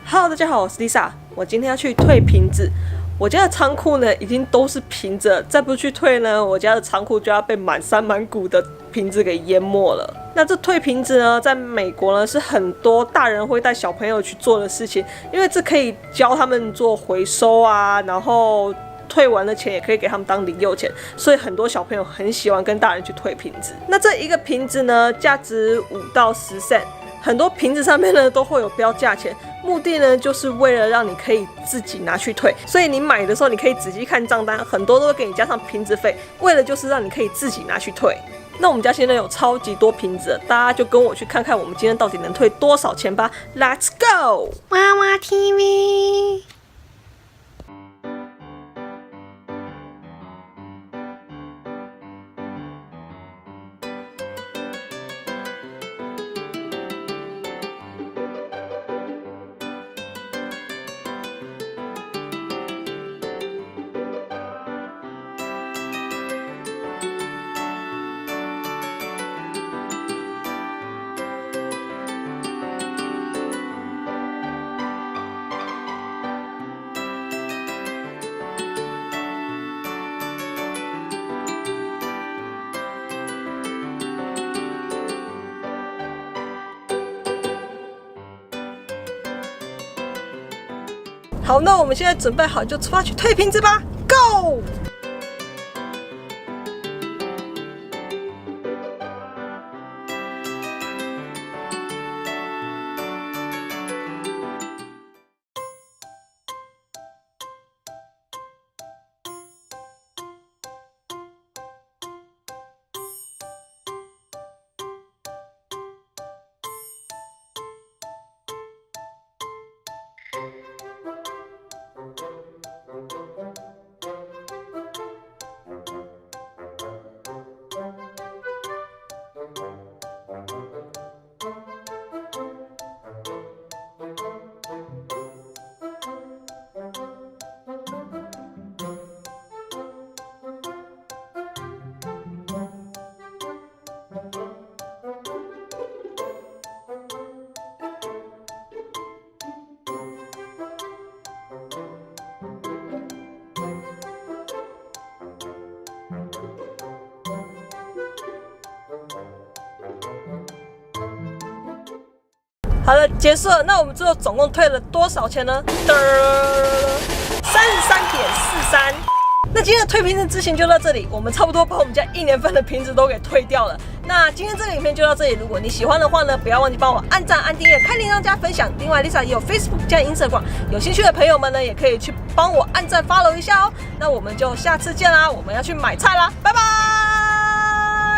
Hello， 大家好，我是 Lisa。我今天要去退瓶子。我家的仓库呢，已经都是瓶子了，再不去退呢，我家的仓库就要被满山满谷的瓶子给淹没了。那这退瓶子呢，在美国呢是很多大人会带小朋友去做的事情，因为这可以教他们做回收啊，然后退完的钱也可以给他们当零用钱，所以很多小朋友很喜欢跟大人去退瓶子。那这一个瓶子呢，价值5到10 cent。很多瓶子上面呢都会有标价钱，目的呢就是为了让你可以自己拿去退，所以你买的时候你可以仔细看账单，很多都会给你加上瓶子费，为了就是让你可以自己拿去退。那我们家现在有超级多瓶子了，大家就跟我去看看我们今天到底能退多少钱吧 ，Let's go！ 娃娃 TV。好，那我们现在准备好就出发去退瓶子吧 ，Go！好了，结束了。那我们最后总共退了多少钱呢？33.43。那今天的退瓶子之行就到这里，我们差不多把我们家1年份的瓶子都给退掉了。那今天这个影片就到这里，如果你喜欢的话呢，不要忘记帮我按赞、按订阅、开铃铛、加分享。另外 ，Lisa 也有 Facebook 加 Instagram， 有兴趣的朋友们呢，也可以去帮我按赞 follow 一下哦。那我们就下次见啦，我们要去买菜啦，拜拜。